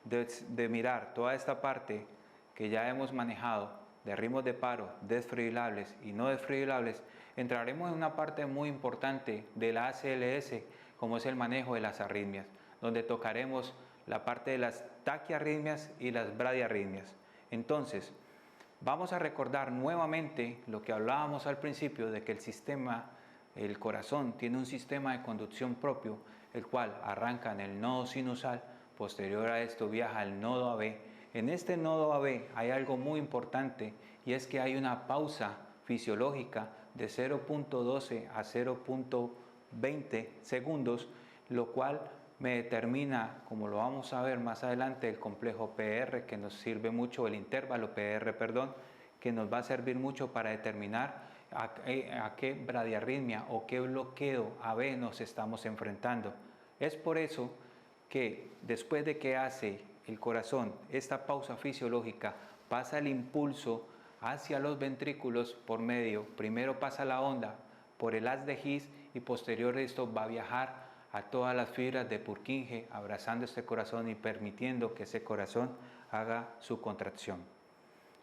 de mirar toda esta parte que ya hemos manejado de ritmos de paro, desfibrilables y no desfibrilables, entraremos en una parte muy importante de la ACLS, como es el manejo de las arritmias, donde tocaremos la parte de las taquiarritmias y las bradiarritmias. Entonces, vamos a recordar nuevamente lo que hablábamos al principio de que el corazón tiene un sistema de conducción propio, el cual arranca en el nodo sinusal, posterior a esto viaja al nodo AB. En este nodo AB hay algo muy importante y es que hay una pausa fisiológica de 0.12 a 0.20 segundos, lo cual me determina, como lo vamos a ver más adelante, el complejo PR, que nos sirve mucho, el intervalo PR, perdón, que nos va a servir mucho para determinar a qué bradiarritmia o qué bloqueo AB nos estamos enfrentando. Es por eso que después de que hace el corazón esta pausa fisiológica, pasa el impulso hacia los ventrículos por medio, primero pasa la onda por el haz de His y posterior a esto va a viajar a todas las fibras de Purkinje, abrazando este corazón y permitiendo que ese corazón haga su contracción.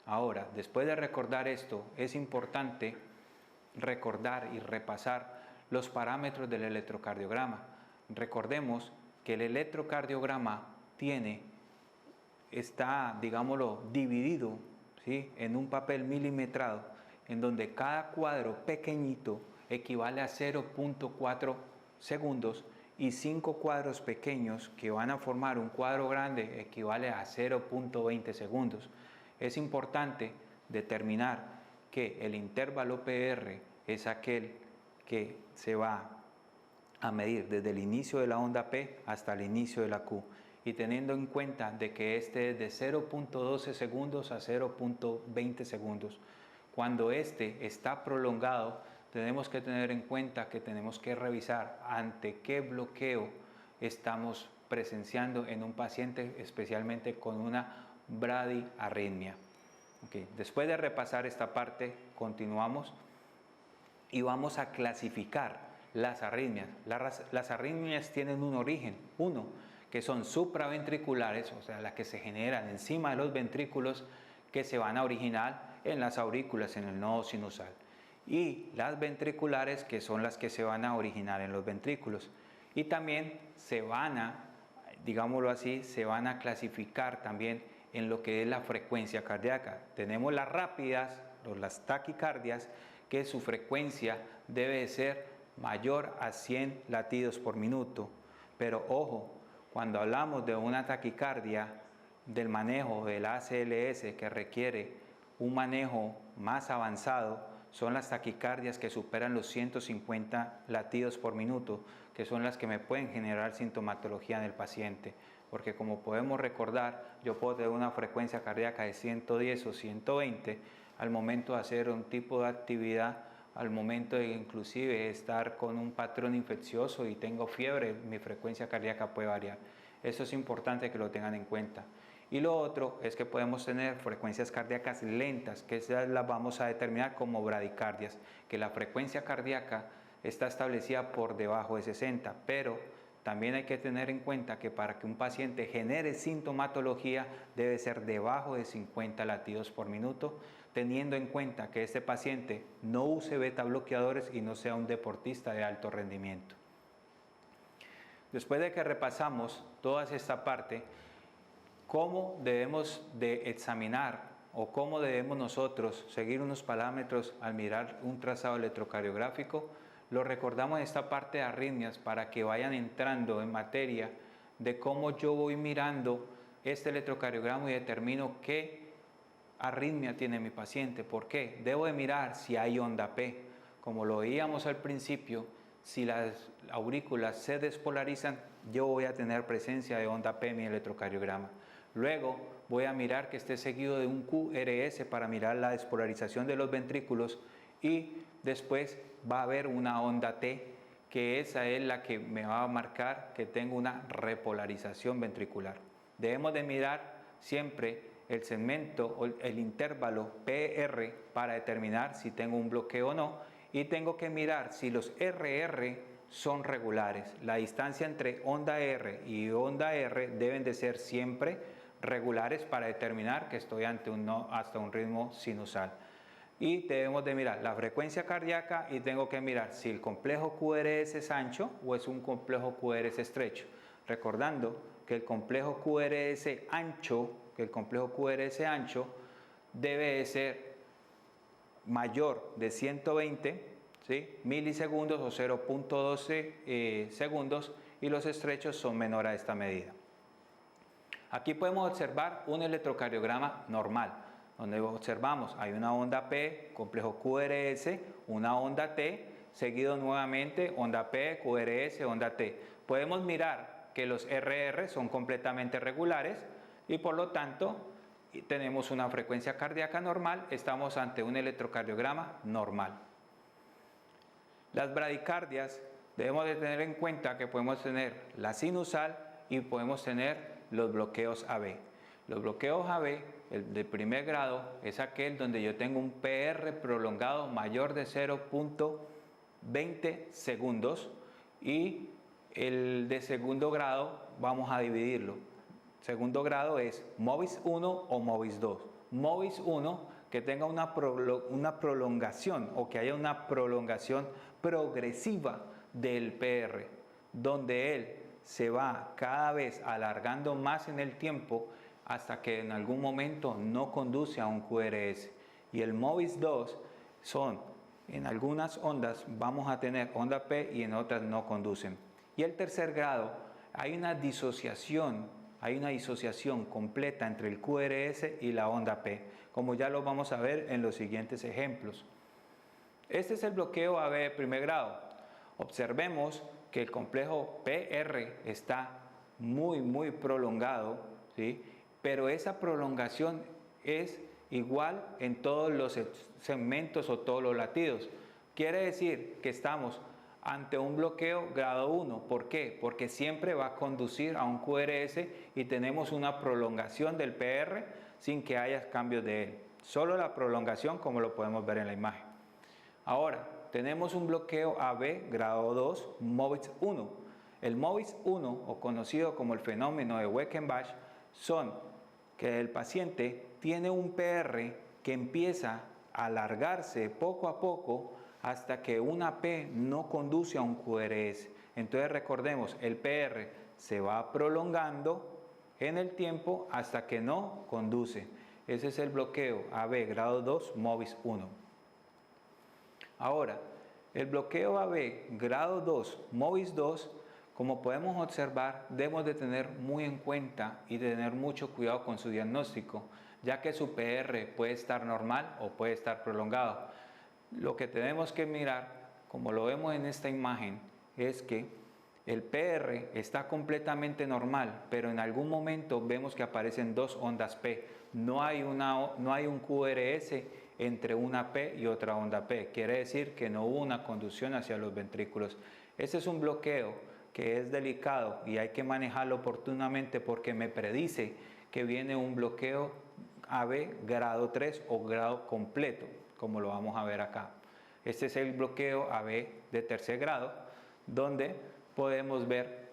Ahora, después de recordar esto, es importante recordar y repasar los parámetros del electrocardiograma. Recordemos que el electrocardiograma está, digámoslo, dividido, ¿sí?, en un papel milimetrado, en donde cada cuadro pequeñito equivale a 0.4 segundos y 5 cuadros pequeños que van a formar un cuadro grande equivale a 0.20 segundos. Es importante determinar que el intervalo PR es aquel que se va a medir desde el inicio de la onda P hasta el inicio de la Q, y teniendo en cuenta de que este es de 0.12 segundos a 0.20 segundos. Cuando este está prolongado, tenemos que tener en cuenta que tenemos que revisar ante qué bloqueo estamos presenciando en un paciente, especialmente con una bradiarritmia. Okay. Después de repasar esta parte, continuamos y vamos a clasificar las arritmias. Las arritmias tienen un origen, que son supraventriculares, o sea, las que se generan encima de los ventrículos, que se van a originar en las aurículas, en el nodo sinusal, y las ventriculares, que son las que se van a originar en los ventrículos, y también se van a, digámoslo así, se van a clasificar también en lo que es la frecuencia cardíaca. Tenemos las rápidas, las taquicardias, que su frecuencia debe ser mayor a 100 latidos por minuto, pero ojo, cuando hablamos de una taquicardia, del manejo del ACLS que requiere un manejo más avanzado, son las taquicardias que superan los 150 latidos por minuto, que son las que me pueden generar sintomatología en el paciente, porque como podemos recordar, yo puedo tener una frecuencia cardíaca de 110 o 120 al momento de hacer un tipo de actividad, al momento de inclusive estar con un patrón infeccioso y tengo fiebre, mi frecuencia cardíaca puede variar. Eso es importante que lo tengan en cuenta. Y lo otro es que podemos tener frecuencias cardíacas lentas, que esas las vamos a determinar como bradicardias, que la frecuencia cardíaca está establecida por debajo de 60, pero también hay que tener en cuenta que para que un paciente genere sintomatología debe ser debajo de 50 latidos por minuto, teniendo en cuenta que este paciente no use beta bloqueadores y no sea un deportista de alto rendimiento. Después de que repasamos toda esta parte, ¿cómo debemos de examinar o cómo debemos nosotros seguir unos parámetros al mirar un trazado electrocardiográfico? Lo recordamos en esta parte de arritmias para que vayan entrando en materia de cómo yo voy mirando este electrocardiograma y determino qué arritmia tiene mi paciente. ¿Por qué? Debo de mirar si hay onda P. Como lo veíamos al principio, si las aurículas se despolarizan, yo voy a tener presencia de onda P en mi electrocardiograma. Luego voy a mirar que esté seguido de un QRS para mirar la despolarización de los ventrículos, y después va a haber una onda T, que esa es la que me va a marcar que tengo una repolarización ventricular. Debemos de mirar siempre el segmento o el intervalo PR para determinar si tengo un bloqueo o no, y tengo que mirar si los RR son regulares. La distancia entre onda R y onda R deben de ser siempre regulares para determinar que estoy hasta un ritmo sinusal. Y debemos de mirar la frecuencia cardíaca y tengo que mirar si el complejo QRS es ancho o es un complejo QRS estrecho. Recordando que el complejo QRS ancho, debe de ser mayor de 120, ¿sí?, milisegundos o 0.12 segundos, y los estrechos son menores a esta medida. Aquí podemos observar un electrocardiograma normal, donde observamos hay una onda P, complejo QRS, una onda T, seguido nuevamente onda P, QRS, onda T. Podemos mirar que los RR son completamente regulares y por lo tanto tenemos una frecuencia cardíaca normal, estamos ante un electrocardiograma normal. Las bradicardias debemos de tener en cuenta que podemos tener la sinusal y podemos tener los bloqueos AB. Los bloqueos AB, el de primer grado, es aquel donde yo tengo un PR prolongado mayor de 0.20 segundos, y el de segundo grado vamos a dividirlo. Segundo grado es MOVIS 1 o MOVIS 2. MOVIS 1, que tenga una prolongación o que haya una prolongación progresiva del PR, donde él se va cada vez alargando más en el tiempo hasta que en algún momento no conduce a un QRS. Y el MOVIS 2 son, en algunas ondas vamos a tener onda P y en otras no conducen. Y el tercer grado, hay una disociación completa entre el QRS y la onda P, como ya lo vamos a ver en los siguientes ejemplos. Este es el bloqueo AB de primer grado. Observemos que el complejo PR está muy prolongado, ¿sí?, pero esa prolongación es igual en todos los segmentos o todos los latidos. Quiere decir que estamos ante un bloqueo grado 1. ¿Por qué? Porque siempre va a conducir a un QRS y tenemos una prolongación del PR sin que haya cambios de él. Solo la prolongación, como lo podemos ver en la imagen. Ahora, tenemos un bloqueo AB grado 2, MOVIS 1. El MOVIS 1, o conocido como el fenómeno de Weckenbach, son que el paciente tiene un PR que empieza a alargarse poco a poco hasta que una P no conduce a un QRS. Entonces recordemos, el PR se va prolongando en el tiempo hasta que no conduce. Ese es el bloqueo AB grado 2, MOVIS 1. Ahora, el bloqueo AB grado 2, MOVIS 2, como podemos observar, debemos de tener muy en cuenta y de tener mucho cuidado con su diagnóstico, ya que su PR puede estar normal o puede estar prolongado. Lo que tenemos que mirar, como lo vemos en esta imagen, es que el PR está completamente normal, pero en algún momento vemos que aparecen dos ondas P. No hay un QRS entre una P y otra onda P. Quiere decir que no hubo una conducción hacia los ventrículos. Ese es un bloqueo que es delicado y hay que manejarlo oportunamente porque me predice que viene un bloqueo AB grado 3 o grado completo, como lo vamos a ver acá. Este es el bloqueo AB de tercer grado, donde podemos ver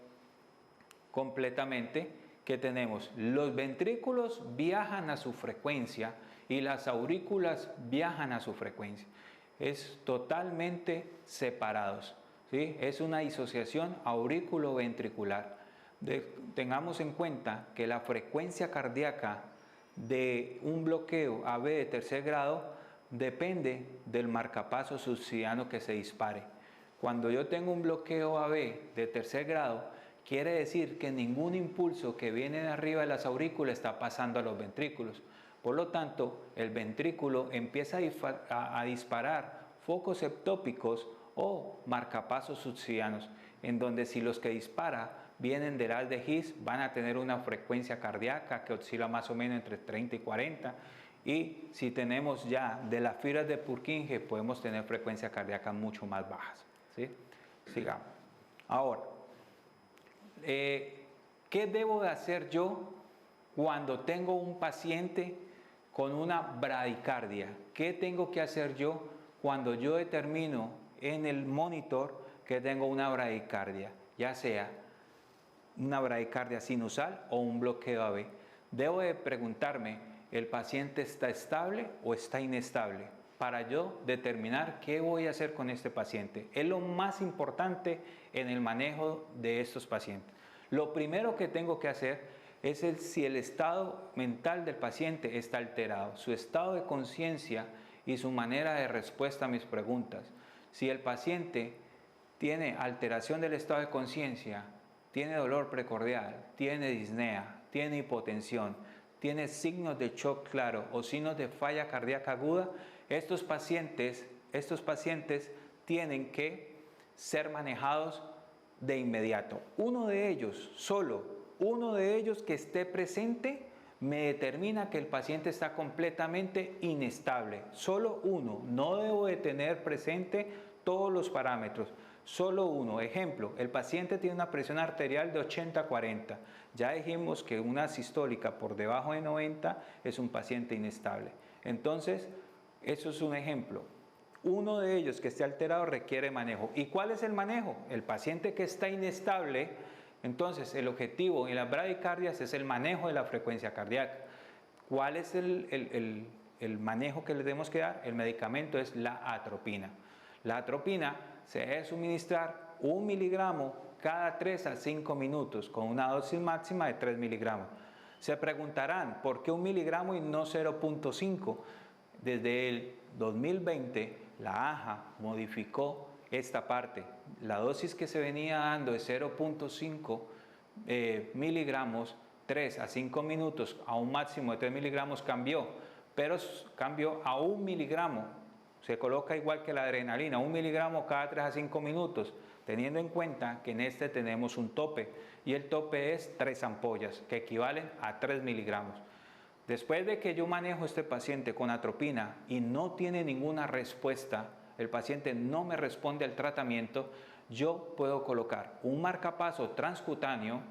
completamente que tenemos los ventrículos viajan a su frecuencia y las aurículas viajan a su frecuencia. Es totalmente separados, ¿sí? Es una disociación aurículo-ventricular. Tengamos en cuenta que la frecuencia cardíaca de un bloqueo AB de tercer grado depende del marcapaso subsidiano que se dispare. Cuando yo tengo un bloqueo AB de tercer grado, quiere decir que ningún impulso que viene de arriba de las aurículas está pasando a los ventrículos. Por lo tanto, el ventrículo empieza a disparar focos ectópicos o marcapasos subsidianos, en donde si los que dispara vienen del haz de His, van a tener una frecuencia cardíaca que oscila más o menos entre 30 y 40, y si tenemos ya de las fibras de Purkinje, podemos tener frecuencias cardíacas mucho más bajas, ¿sí? Sigamos. Ahora, ¿qué debo de hacer yo cuando tengo un paciente con una bradicardia? ¿Qué tengo que hacer yo cuando yo determino en el monitor que tengo una bradicardia, ya sea una bradicardia sinusal o un bloqueo AB? Debo de preguntarme, ¿el paciente está estable o está inestable? Para yo determinar qué voy a hacer con este paciente. Es lo más importante en el manejo de estos pacientes. Lo primero que tengo que hacer es si el estado mental del paciente está alterado, su estado de conciencia y su manera de respuesta a mis preguntas. Si el paciente tiene alteración del estado de conciencia, tiene dolor precordial, tiene disnea, tiene hipotensión, tiene signos de shock claro o signos de falla cardíaca aguda, estos pacientes tienen que ser manejados de inmediato. Uno de ellos, solo uno de ellos que esté presente, me determina que el paciente está completamente inestable. Solo uno, no debo de tener presente todos los parámetros. Solo uno. Ejemplo, el paciente tiene una presión arterial de 80-40. Ya dijimos que una sistólica por debajo de 90 es un paciente inestable. Entonces, eso es un ejemplo. Uno de ellos que esté alterado requiere manejo. ¿Y cuál es el manejo? El paciente que está inestable, entonces el objetivo en las bradicardias es el manejo de la frecuencia cardíaca. ¿Cuál es el manejo que le debemos que dar? El medicamento es la atropina. La atropina se debe suministrar 1 miligramo cada 3 a 5 minutos con una dosis máxima de 3 miligramos. Se preguntarán, ¿por qué 1 miligramo y no 0.5? Desde el 2020 la AJA modificó esta parte. La dosis que se venía dando de 0.5 miligramos 3 a 5 minutos a un máximo de 3 miligramos cambió, pero cambió a 1 miligramo. Se coloca igual que la adrenalina, 1 miligramo cada 3 a 5 minutos, teniendo en cuenta que en este tenemos un tope y el tope es 3 ampollas que equivalen a 3 miligramos. Después de que yo manejo este paciente con atropina y no tiene ninguna respuesta, el paciente no me responde al tratamiento, yo puedo colocar un marcapaso transcutáneo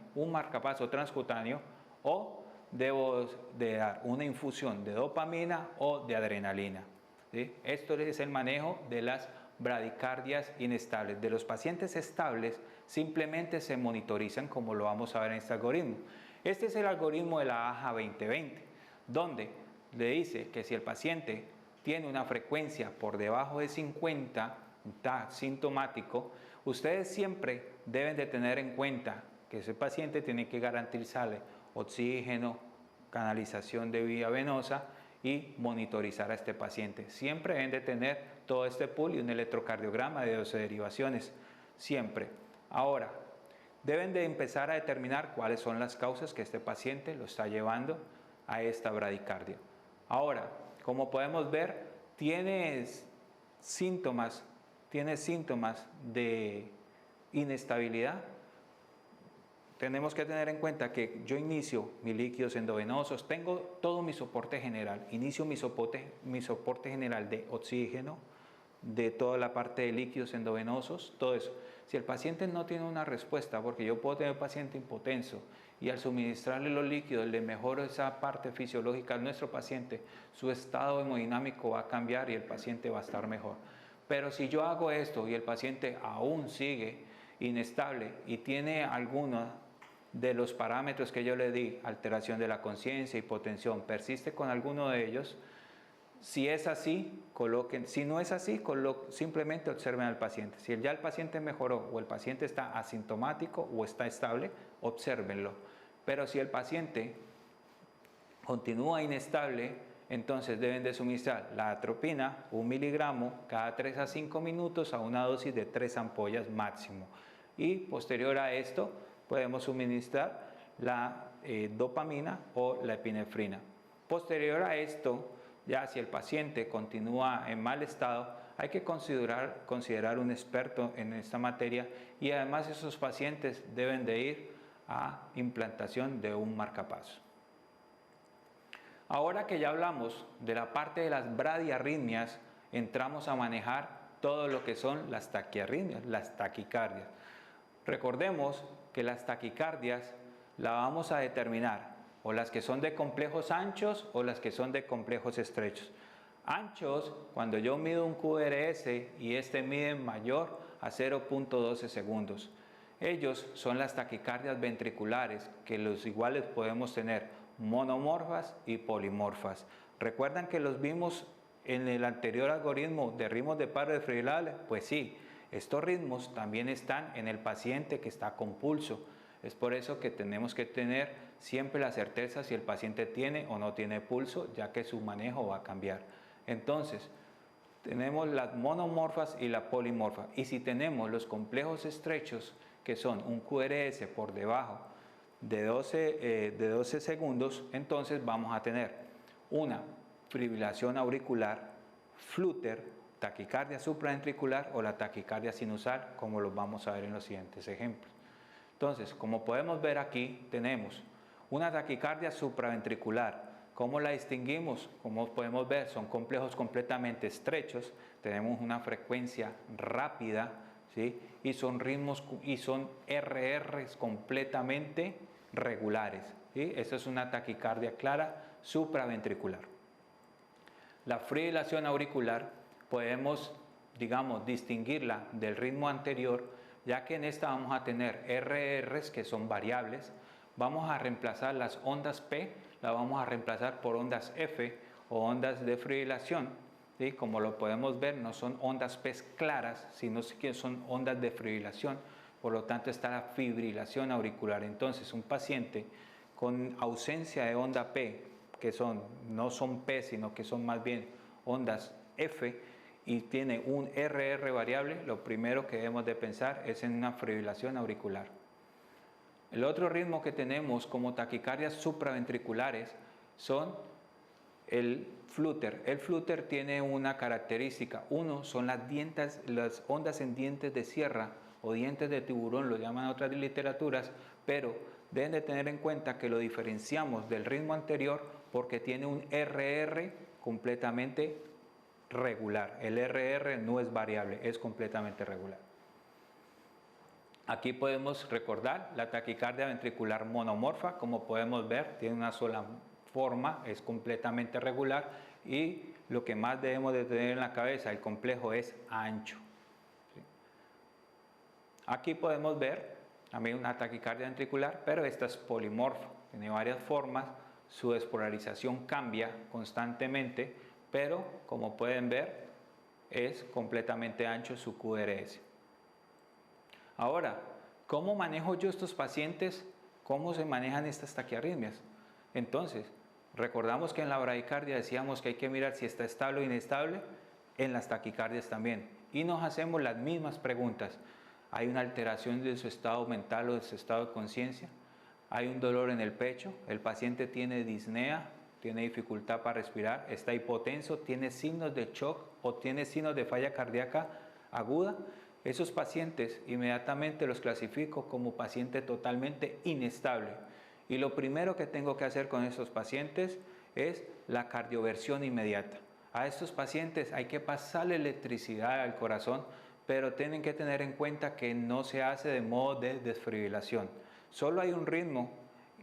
o debo de dar una infusión de dopamina o de adrenalina. ¿Sí? Esto es el manejo de las bradicardias inestables. De los pacientes estables simplemente se monitorizan, como lo vamos a ver en este algoritmo. Este es el algoritmo de la AJA 2020, donde le dice que si el paciente tiene una frecuencia por debajo de 50, está sintomático, ustedes siempre deben de tener en cuenta que ese paciente tiene que garantizarle oxígeno, canalización de vía venosa y monitorizar a este paciente. Siempre deben de tener todo este pool y un electrocardiograma de 12 derivaciones, siempre. Ahora, deben de empezar a determinar cuáles son las causas que este paciente lo está llevando a esta bradicardia. Ahora, como podemos ver, tiene síntomas de inestabilidad. Tenemos que tener en cuenta que yo inicio mis líquidos endovenosos, tengo todo mi soporte general, inicio mi soporte general de oxígeno, de toda la parte de líquidos endovenosos, todo eso. Si el paciente no tiene una respuesta, porque yo puedo tener un paciente hipotenso y al suministrarle los líquidos le mejoro esa parte fisiológica a nuestro paciente, su estado hemodinámico va a cambiar y el paciente va a estar mejor. Pero si yo hago esto y el paciente aún sigue inestable y tiene alguna de los parámetros que yo le di, alteración de la conciencia, hipotensión, persiste con alguno de ellos, si es así, coloquen. Si no es así, simplemente observen al paciente. Si ya el paciente mejoró o el paciente está asintomático o está estable, obsérvenlo. Pero si el paciente continúa inestable, entonces deben de suministrar la atropina, 1 miligramo cada 3 a 5 minutos a una dosis de 3 ampollas máximo. Y posterior a esto, podemos suministrar la dopamina o la epinefrina. Posterior a esto, ya si el paciente continúa en mal estado, hay que considerar un experto en esta materia y además esos pacientes deben de ir a implantación de un marcapaso. Ahora que ya hablamos de la parte de las bradiarritmias, entramos a manejar todo lo que son las taquiarritmias, las taquicardias. Recordemos que las taquicardias las vamos a determinar o las que son de complejos anchos o las que son de complejos estrechos. Anchos, cuando yo mido un QRS y este mide mayor a 0.12 segundos. Ellos son las taquicardias ventriculares, que los iguales podemos tener monomorfas y polimorfas. ¿Recuerdan que los vimos en el anterior algoritmo de ritmos de paro desfibrilable? Pues sí, estos ritmos también están en el paciente que está con pulso. Es por eso que tenemos que tener siempre la certeza si el paciente tiene o no tiene pulso, ya que su manejo va a cambiar. Entonces, tenemos las monomorfas y la polimorfa. Y si tenemos los complejos estrechos, que son un QRS por debajo de 12 segundos, entonces vamos a tener una fibrilación auricular, flutter, taquicardia supraventricular o la taquicardia sinusal, como los vamos a ver en los siguientes ejemplos. Entonces, como podemos ver aquí, tenemos una taquicardia supraventricular. ¿Cómo la distinguimos? Como podemos ver, son complejos completamente estrechos, tenemos una frecuencia rápida, ¿sí? Y son ritmos y son RRs completamente regulares, ¿sí? Esta es una taquicardia clara supraventricular. La fibrilación auricular podemos, digamos, distinguirla del ritmo anterior, ya que en esta vamos a tener RRs que son variables. Vamos a reemplazar las ondas P, las vamos a reemplazar por ondas F o ondas de fibrilación, ¿sí? Como lo podemos ver, no son ondas P claras, sino que son ondas de fibrilación. Por lo tanto, está la fibrilación auricular. Entonces, un paciente con ausencia de onda P, que no son P, sino que son más bien ondas F, y tiene un RR variable, lo primero que debemos de pensar es en una fibrilación auricular. El otro ritmo que tenemos como taquicardias supraventriculares son el flutter. El flutter tiene una característica. Uno son las ondas en dientes de sierra o dientes de tiburón, lo llaman en otras literaturas, pero deben de tener en cuenta que lo diferenciamos del ritmo anterior porque tiene un RR completamente regular. El RR no es variable, es completamente regular. Aquí podemos recordar la taquicardia ventricular monomorfa, como podemos ver, tiene una sola forma, es completamente regular y lo que más debemos de tener en la cabeza, el complejo es ancho. ¿Sí? Aquí podemos ver también una taquicardia ventricular, pero esta es polimorfa, tiene varias formas, su despolarización cambia constantemente, pero como pueden ver es completamente ancho su QRS. Ahora, ¿cómo manejo yo estos pacientes? ¿Cómo se manejan estas taquiarritmias? Entonces, recordamos que en la bradicardia decíamos que hay que mirar si está estable o inestable, en las taquicardias también. Y nos hacemos las mismas preguntas. ¿Hay una alteración de su estado mental o de su estado de conciencia? ¿Hay un dolor en el pecho? ¿El paciente tiene disnea? ¿Tiene dificultad para respirar? ¿Está hipotenso? ¿Tiene signos de shock o tiene signos de falla cardíaca aguda? Esos pacientes inmediatamente los clasifico como paciente totalmente inestable. Y lo primero que tengo que hacer con estos pacientes es la cardioversión inmediata. A estos pacientes hay que pasarle electricidad al corazón, pero tienen que tener en cuenta que no se hace de modo de desfibrilación. Solo hay un ritmo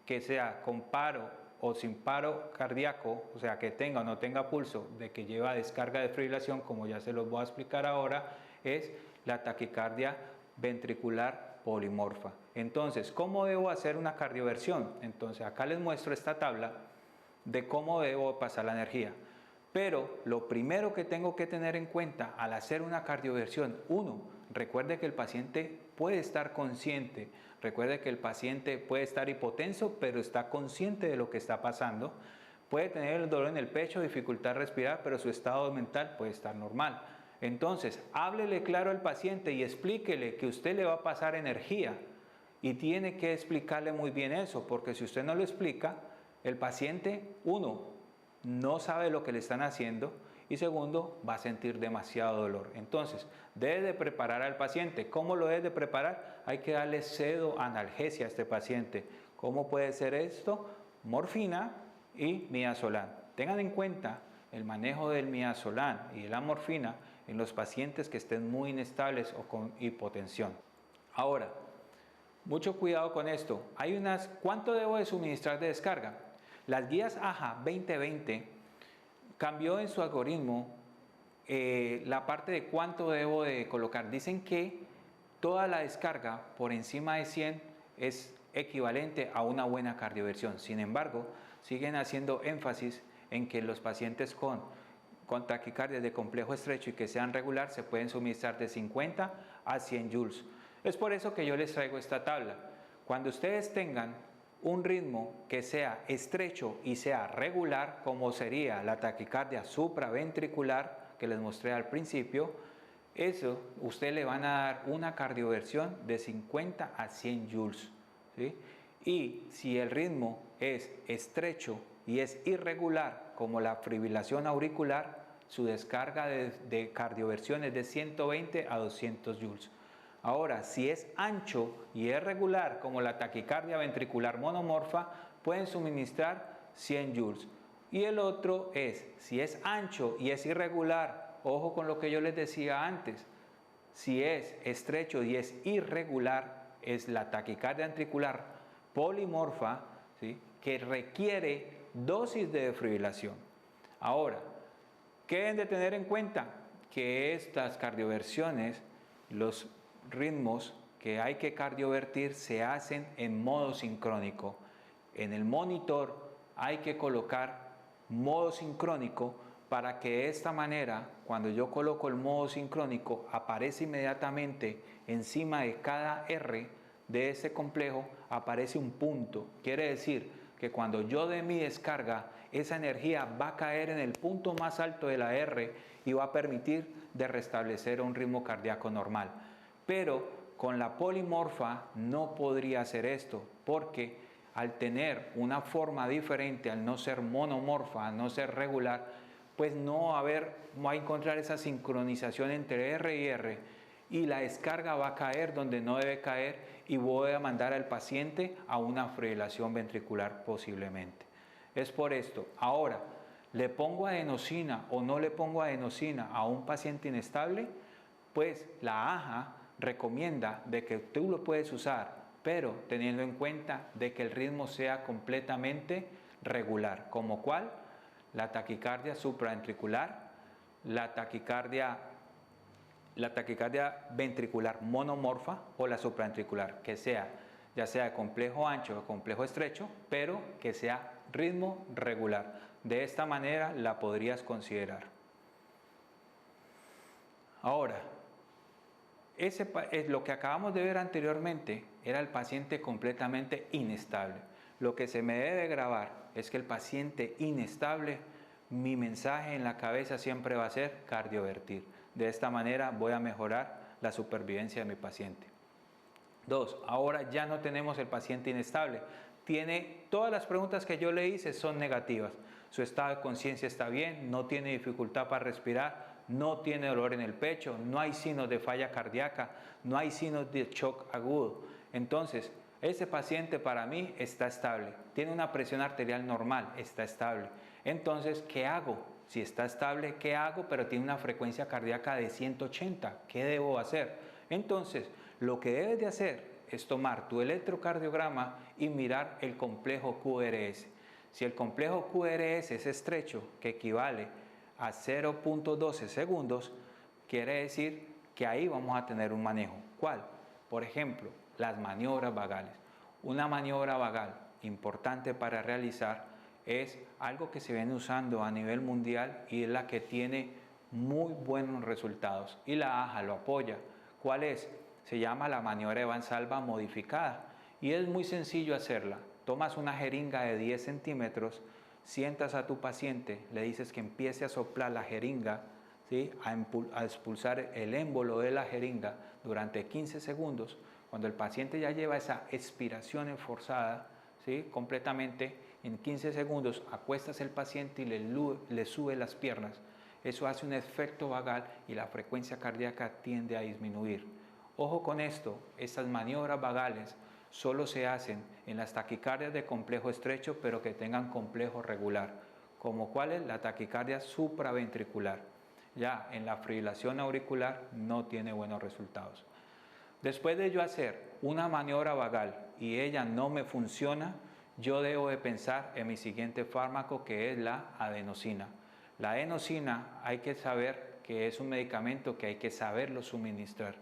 que sea con paro o sin paro cardíaco, o sea que tenga o no tenga pulso, de que lleva descarga de fibrilación, como ya se los voy a explicar ahora, es la taquicardia ventricular polimorfa. Entonces, ¿cómo debo hacer una cardioversión? Entonces, acá les muestro esta tabla de cómo debo pasar la energía. Pero lo primero que tengo que tener en cuenta al hacer una cardioversión, uno, recuerde que el paciente puede estar consciente, recuerde que el paciente puede estar hipotenso, pero está consciente de lo que está pasando, puede tener el dolor en el pecho, dificultad de respirar, pero su estado mental puede estar normal. Entonces, háblele claro al paciente y explíquele que usted le va a pasar energía y tiene que explicarle muy bien eso, porque si usted no lo explica, el paciente, uno, no sabe lo que le están haciendo y segundo, va a sentir demasiado dolor. Entonces, debe de preparar al paciente. ¿Cómo lo debe de preparar? Hay que darle pseudoanalgesia a este paciente. ¿Cómo puede ser esto? Morfina y midazolam. Tengan en cuenta el manejo del midazolam y de la morfina en los pacientes que estén muy inestables o con hipotensión. Ahora, mucho cuidado con esto. ¿Cuánto debo de suministrar de descarga? Las guías AHA 2020 cambió en su algoritmo la parte de cuánto debo de colocar. Dicen que toda la descarga por encima de 100 es equivalente a una buena cardioversión. Sin embargo, siguen haciendo énfasis en que los pacientes con taquicardia de complejo estrecho y que sean regular se pueden suministrar de 50 a 100 joules. Es por eso que yo les traigo esta tabla. Cuando ustedes tengan un ritmo que sea estrecho y sea regular, como sería la taquicardia supraventricular que les mostré al principio, eso usted le van a dar una cardioversión de 50 a 100 joules, ¿sí? Y si el ritmo es estrecho y es irregular, como la fibrilación auricular, su descarga de cardioversión es de 120 a 200 joules. Ahora, si es ancho y es regular, como la taquicardia ventricular monomorfa, pueden suministrar 100 joules. Y el otro es, si es ancho y es irregular, ojo con lo que yo les decía antes, si es estrecho y es irregular, es la taquicardia ventricular polimorfa, ¿sí?, que requiere dosis de defibrilación. Ahora, ¿qué deben de tener en cuenta? Que estas cardioversiones, los ritmos que hay que cardiovertir se hacen en modo sincrónico. En el monitor hay que colocar modo sincrónico para que de esta manera, cuando yo coloco el modo sincrónico, aparece inmediatamente encima de cada R de ese complejo, aparece un punto. Quiere decir que cuando yo dé mi descarga, esa energía va a caer en el punto más alto de la R y va a permitir de restablecer un ritmo cardíaco normal. Pero con la polimorfa no podría hacer esto, porque al tener una forma diferente, al no ser monomorfa, al no ser regular, pues no va a encontrar esa sincronización entre R y R, y la descarga va a caer donde no debe caer y voy a mandar al paciente a una fibrilación ventricular posiblemente. Es por esto. Ahora, ¿le pongo adenosina o no le pongo adenosina a un paciente inestable? Pues la AJA recomienda de que tú lo puedes usar, pero teniendo en cuenta de que el ritmo sea completamente regular, como cuál, la taquicardia supraventricular, la taquicardia ventricular monomorfa o la supraventricular, que sea ya sea de complejo ancho o complejo estrecho, pero que sea ritmo regular. De esta manera la podrías considerar. Ahora, lo que acabamos de ver anteriormente era el paciente completamente inestable. Lo que se me debe grabar es que el paciente inestable, mi mensaje en la cabeza siempre va a ser cardiovertir. De esta manera voy a mejorar la supervivencia de mi paciente. 2. Ahora ya no tenemos el paciente inestable. Todas las preguntas que yo le hice son negativas. Su estado de conciencia está bien, no tiene dificultad para respirar, no tiene dolor en el pecho, no hay signos de falla cardíaca, no hay signos de shock agudo. Entonces, ese paciente para mí está estable. Tiene una presión arterial normal, está estable. Entonces, ¿qué hago? Si está estable, ¿qué hago? Pero tiene una frecuencia cardíaca de 180. ¿Qué debo hacer? Entonces, lo que debes de hacer es tomar tu electrocardiograma y mirar el complejo QRS. Si el complejo QRS es estrecho, que equivale a 0.12 segundos, quiere decir que ahí vamos a tener un manejo. ¿Cuál? Por ejemplo, las maniobras vagales. Una maniobra vagal importante para realizar es algo que se viene usando a nivel mundial y es la que tiene muy buenos resultados y la AJA lo apoya. ¿Cuál es? Se llama la maniobra de Valsalva modificada y es muy sencillo hacerla. Tomas una jeringa de 10 centímetros, sientas a tu paciente, le dices que empiece a soplar la jeringa, ¿sí?, a expulsar el émbolo de la jeringa durante 15 segundos. Cuando el paciente ya lleva esa expiración esforzada, ¿sí?, completamente, en 15 segundos acuestas el paciente y le sube las piernas. Eso hace un efecto vagal y la frecuencia cardíaca tiende a disminuir. Ojo con esto, estas maniobras vagales solo se hacen en las taquicardias de complejo estrecho, pero que tengan complejo regular, como cuál es la taquicardia supraventricular. Ya en la fibrilación auricular no tiene buenos resultados. Después de yo hacer una maniobra vagal y ella no me funciona, yo debo de pensar en mi siguiente fármaco, que es la adenosina. La adenosina hay que saber que es un medicamento que hay que saberlo suministrar.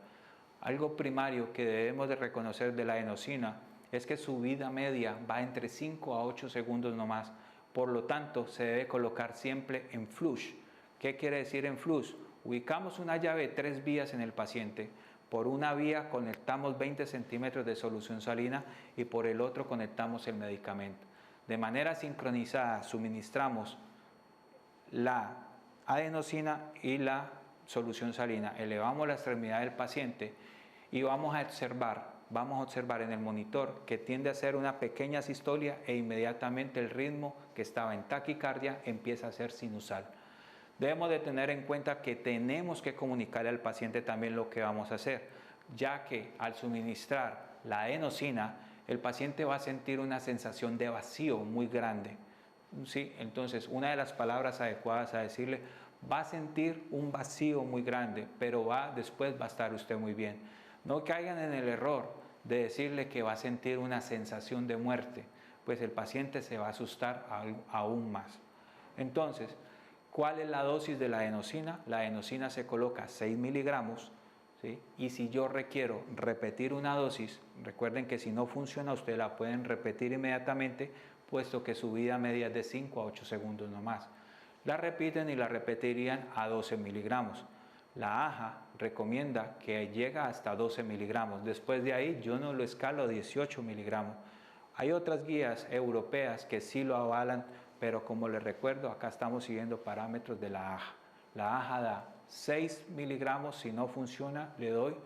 Algo primario que debemos de reconocer de la adenosina es que su vida media va entre 5 a 8 segundos nomás. Por lo tanto, se debe colocar siempre en flush. ¿Qué quiere decir en flush? Ubicamos una llave de 3 vías en el paciente. Por una vía conectamos 20 centímetros de solución salina y por el otro conectamos el medicamento. De manera sincronizada suministramos la adenosina y la solución salina. Elevamos la extremidad del paciente y vamos a observar en el monitor que tiende a hacer una pequeña sistolia e inmediatamente el ritmo que estaba en taquicardia empieza a ser sinusal. Debemos de tener en cuenta que tenemos que comunicarle al paciente también lo que vamos a hacer, ya que al suministrar la adenosina, el paciente va a sentir una sensación de vacío muy grande. ¿Sí? Entonces, una de las palabras adecuadas a decirle, va a sentir un vacío muy grande, pero después va a estar usted muy bien. No caigan en el error de decirle que va a sentir una sensación de muerte, pues el paciente se va a asustar aún más. Entonces, ¿cuál es la dosis de la adenosina? La adenosina se coloca 6 miligramos, ¿sí? Y si yo requiero repetir una dosis, recuerden que si no funciona, ustedes la pueden repetir inmediatamente, puesto que su vida media es de 5 a 8 segundos nomás. La repiten y la repetirían a 12 miligramos. La AJA recomienda que llega hasta 12 miligramos. Después de ahí yo no lo escalo a 18 miligramos. Hay otras guías europeas que sí lo avalan, pero como les recuerdo, acá estamos siguiendo parámetros de la AJA. La AJA da 6 miligramos, si no funciona le doy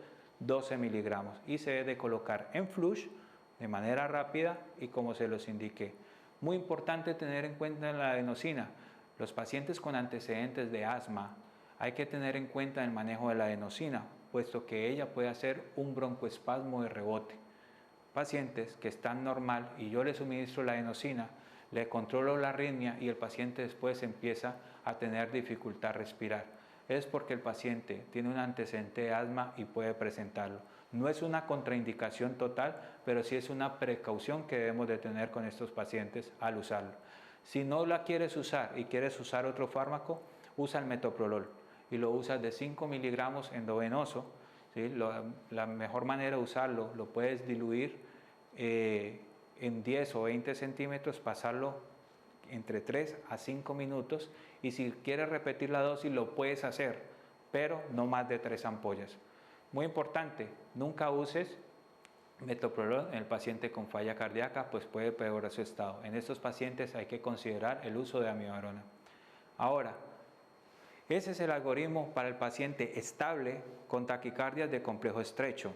12 miligramos y se debe colocar en flush de manera rápida y como se los indiqué. Muy importante tener en cuenta la adenosina. Los pacientes con antecedentes de asma, hay que tener en cuenta el manejo de la adenosina, puesto que ella puede hacer un broncoespasmo de rebote. Pacientes que están normal y yo le suministro la adenosina, le controlo la arritmia y el paciente después empieza a tener dificultad a respirar. Es porque el paciente tiene un antecedente de asma y puede presentarlo. No es una contraindicación total, pero sí es una precaución que debemos de tener con estos pacientes al usarlo. Si no la quieres usar y quieres usar otro fármaco, usa el metoprolol y lo usas de 5 miligramos endovenoso. ¿Sí? La mejor manera de usarlo, lo puedes diluir en 10 o 20 centímetros, pasarlo entre 3 a 5 minutos y si quieres repetir la dosis lo puedes hacer, pero no más de 3 ampollas. Muy importante, nunca uses metoprolol en el paciente con falla cardíaca, pues puede empeorar su estado. En estos pacientes hay que considerar el uso de amiodarona. Ahora, ese es el algoritmo para el paciente estable con taquicardias de complejo estrecho.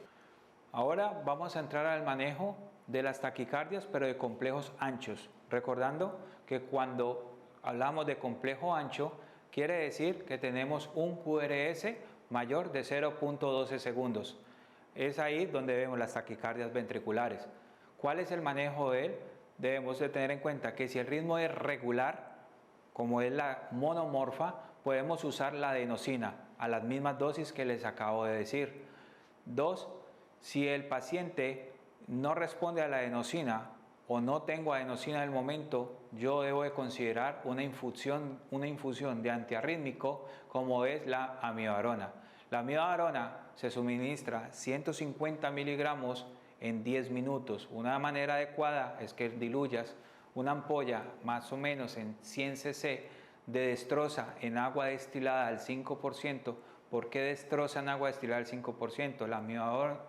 Ahora vamos a entrar al manejo de las taquicardias, pero de complejos anchos. Recordando que cuando hablamos de complejo ancho, quiere decir que tenemos un QRS mayor de 0.12 segundos. Es ahí donde vemos las taquicardias ventriculares. ¿Cuál es el manejo de él? Debemos de tener en cuenta que si el ritmo es regular, como es la monomorfa, podemos usar la adenosina a las mismas dosis que les acabo de decir. 2. Si el paciente no responde a la adenosina o no tengo adenosina en el momento, yo debo de considerar una infusión de antiarrítmico como es la amiodarona. La amiodarona se suministra 150 miligramos en 10 minutos. Una manera adecuada es que diluyas una ampolla más o menos en 100 cc de destroza en agua destilada al 5%. ¿Por qué destroza en agua destilada al 5%? La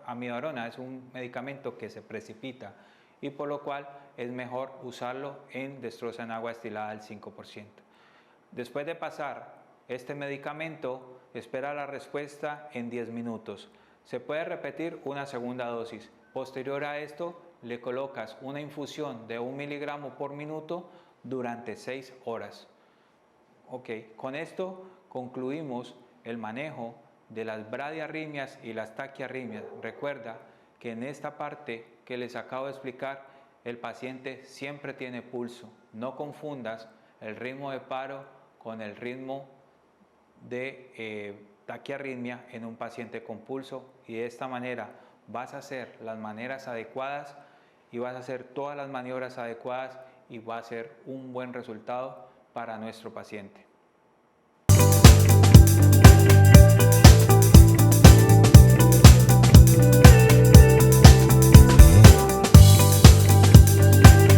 amiodarona es un medicamento que se precipita y por lo cual es mejor usarlo en destroza en agua destilada al 5%. Después de pasar este medicamento, espera la respuesta en 10 minutos. Se puede repetir una segunda dosis. Posterior a esto, le colocas una infusión de 1 miligramo por minuto durante 6 horas. Ok, con esto concluimos el manejo de las bradiarritmias y las taquiarritmias. Recuerda que en esta parte que les acabo de explicar, el paciente siempre tiene pulso. No confundas el ritmo de paro con el ritmo de taquiarritmia en un paciente con pulso y de esta manera vas a hacer las maneras adecuadas y vas a hacer todas las maniobras adecuadas y va a ser un buen resultado para nuestro paciente.